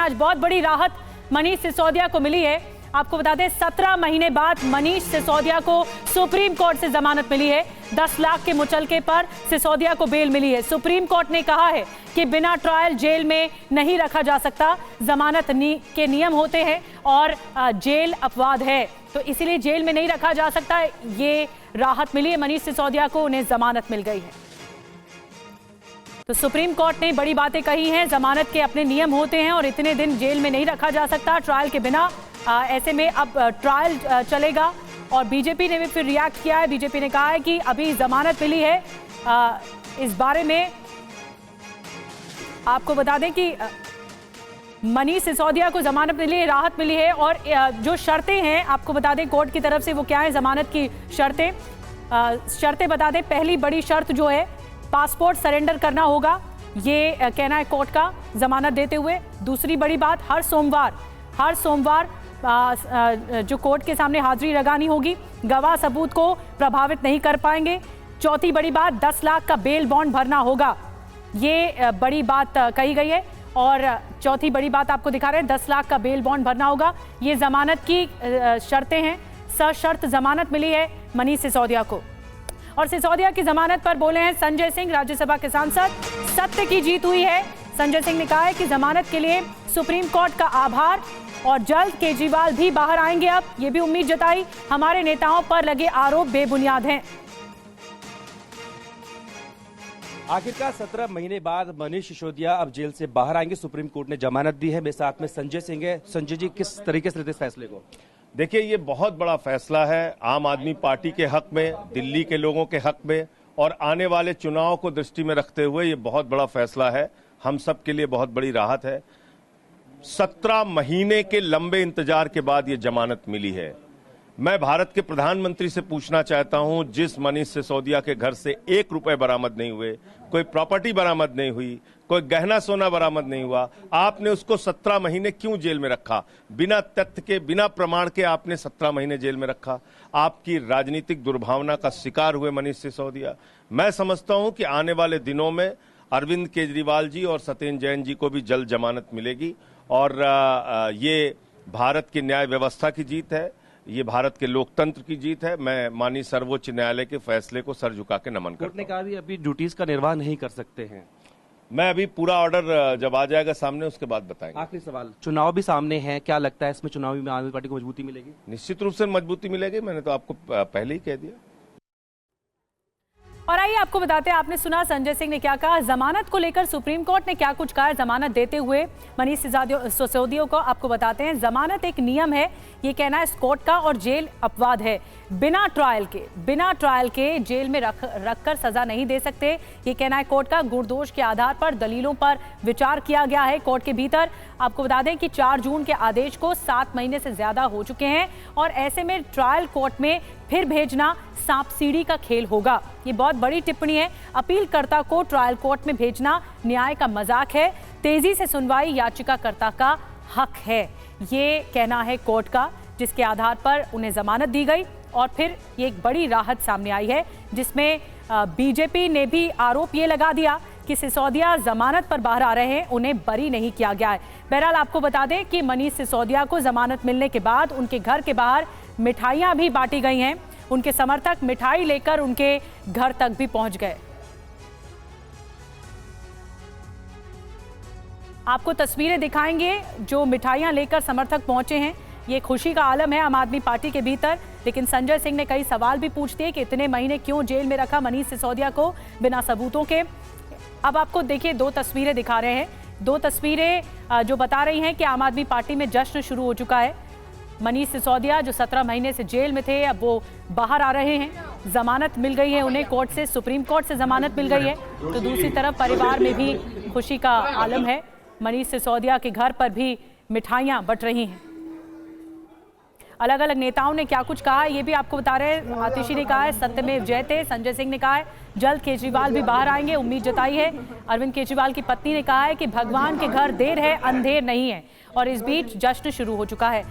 आज बहुत बड़ी राहत मनीष सिसोदिया को मिली है। आपको बता दें 17 महीने बाद मनीष सिसोदिया को सुप्रीम कोर्ट से जमानत मिली है। 10 लाख के मुचलके पर सिसोदिया को बेल मिली है। सुप्रीम कोर्ट ने कहा है कि बिना ट्रायल जेल में नहीं रखा जा सकता, जमानत के नियम होते हैं और जेल अपवाद है, तो इसीलिए जेल में नहीं रखा जा सकता। ये राहत मिली है मनीष सिसोदिया को, उन्हें जमानत मिल गई है। तो सुप्रीम कोर्ट ने बड़ी बातें कही हैं। जमानत के अपने नियम होते हैं और इतने दिन जेल में नहीं रखा जा सकता ट्रायल के बिना। ऐसे में अब ट्रायल चलेगा और बीजेपी ने भी फिर रिएक्ट किया है। बीजेपी ने कहा है कि अभी जमानत मिली है। इस बारे में आपको बता दें कि मनीष सिसोदिया को जमानत मिली है, राहत मिली है और जो शर्तें हैं आपको बता दें कोर्ट की तरफ से वो क्या है। जमानत की शर्तें बता दें। पहली बड़ी शर्त जो है पासपोर्ट सरेंडर करना होगा, ये कहना है कोर्ट का जमानत देते हुए। दूसरी बड़ी बात, हर सोमवार जो कोर्ट के सामने हाजिरी लगानी होगी, गवाह सबूत को प्रभावित नहीं कर पाएंगे। चौथी बड़ी बात, 10 लाख का बेल बॉन्ड भरना होगा, ये बड़ी बात कही गई है। और चौथी बड़ी बात आपको दिखा रहे हैं, 10 लाख का बेल बॉन्ड भरना होगा, ये जमानत की शर्तें हैं। सशर्त जमानत मिली है मनीष सिसोदिया को। और सिसोदिया की जमानत पर बोले हैं संजय सिंह, राज्यसभा के सांसद। सत्य की जीत हुई है। संजय सिंह ने कहा है कि जमानत के लिए सुप्रीम कोर्ट का आभार और जल्द केजरीवाल भी बाहर आएंगे। अब ये भी उम्मीद जताई, हमारे नेताओं पर लगे आरोप बेबुनियाद हैं। आखिरकार 17 महीने बाद मनीष सिसोदिया अब जेल से बाहर आएंगे। सुप्रीम कोर्ट ने जमानत दी है। मेरे साथ में संजय सिंह है। संजय जी, किस तरीके से इस फैसले को? देखिए, ये बहुत बड़ा फैसला है आम आदमी पार्टी के हक में, दिल्ली के लोगों के हक में और आने वाले चुनाव को दृष्टि में रखते हुए ये बहुत बड़ा फैसला है। हम सब के लिए बहुत बड़ी राहत है। 17 महीने के लंबे इंतजार के बाद ये जमानत मिली है। मैं भारत के प्रधानमंत्री से पूछना चाहता हूं, जिस मनीष सिसोदिया के घर से 1 रुपए बरामद नहीं हुए, कोई प्रॉपर्टी बरामद नहीं हुई, कोई गहना सोना बरामद नहीं हुआ, आपने उसको 17 महीने क्यों जेल में रखा? बिना तथ्य के, बिना प्रमाण के आपने 17 महीने जेल में रखा। आपकी राजनीतिक दुर्भावना का शिकार हुए मनीष सिसोदिया। मैं समझता हूं कि आने वाले दिनों में अरविंद केजरीवाल जी और सत्येंद्र जैन जी को भी जल्द जमानत मिलेगी और ये भारत की न्याय व्यवस्था की जीत है, ये भारत के लोकतंत्र की जीत है। मैं माननीय सर्वोच्च न्यायालय के फैसले को सर झुका के नमन करता हूं। ने कहा भी अभी ड्यूटीज का निर्वाह नहीं कर सकते हैं। मैं अभी पूरा ऑर्डर जब आ जाएगा सामने उसके बाद बताएंगे। आखिरी सवाल, चुनाव भी सामने है, क्या लगता है इसमें चुनावी में आम आदमी पार्टी को मजबूती मिलेगी? निश्चित रूप से मजबूती मिलेगी, मैंने तो आपको पहले ही कह दिया। और आइए आपको बताते हैं, आपने सुना संजय सिंह ने क्या कहा। जमानत को लेकर सुप्रीम कोर्ट ने क्या कुछ कहा है जमानत देते हुए मनीष सिसोदिया को। आपको बताते हैं, जमानत एक नियम है, ये कहना है इस कोर्ट का, और जेल अपवाद है। बिना ट्रायल के जेल में रखकर सजा नहीं दे सकते, ये कहना है कोर्ट का। गुणदोष के आधार पर दलीलों पर विचार किया गया है कोर्ट के भीतर। आपको बता दें कि 4 जून के आदेश को 7 महीने से ज्यादा हो चुके हैं और ऐसे में ट्रायल कोर्ट में फिर भेजना सांप सीढ़ी का खेल होगा। ये बहुत बड़ी टिप्पणी है। अपीलकर्ता को ट्रायल कोर्ट में भेजना न्याय का मजाक है। तेजी से सुनवाई याचिकाकर्ता का हक है, ये कहना है कोर्ट का, जिसके आधार पर उन्हें जमानत दी गई। और फिर ये एक बड़ी राहत सामने आई है, जिसमें बीजेपी ने भी आरोप ये लगा दिया कि सिसोदिया जमानत पर बाहर आ रहे हैं, उन्हें बरी नहीं किया गया है। बहरहाल आपको बता दें कि मनीष सिसोदिया को जमानत मिलने के बाद उनके घर के बाहर मिठाइयां भी बांटी गई हैं। उनके समर्थक मिठाई लेकर उनके घर तक भी पहुंच गए। आपको तस्वीरें दिखाएंगे जो मिठाइयां लेकर समर्थक पहुंचे हैं। ये खुशी का आलम है आम आदमी पार्टी के भीतर। लेकिन संजय सिंह ने कई सवाल भी पूछ दिए कि इतने महीने क्यों जेल में रखा मनीष सिसोदिया को बिना सबूतों के। अब आपको देखिए 2 तस्वीरें दिखा रहे हैं। 2 तस्वीरें जो बता रही हैं कि आम आदमी पार्टी में जश्न शुरू हो चुका है। मनीष सिसोदिया जो 17 महीने से जेल में थे, अब वो बाहर आ रहे हैं। जमानत मिल गई है उन्हें कोर्ट से, सुप्रीम कोर्ट से जमानत मिल गई है। तो दूसरी तरफ परिवार में भी खुशी का आलम है। मनीष सिसोदिया के घर पर भी मिठाइयां बंट रही हैं। अलग अलग नेताओं ने क्या कुछ कहा है ये भी आपको बता रहे हैं। आतिशी ने कहा है सत्यमेव जयते। संजय सिंह ने कहा है जल्द केजरीवाल भी बाहर आएंगे, उम्मीद जताई है। अरविंद केजरीवाल की पत्नी ने कहा है कि भगवान के घर देर है, अंधेर नहीं है। और इस बीच जश्न शुरू हो चुका है।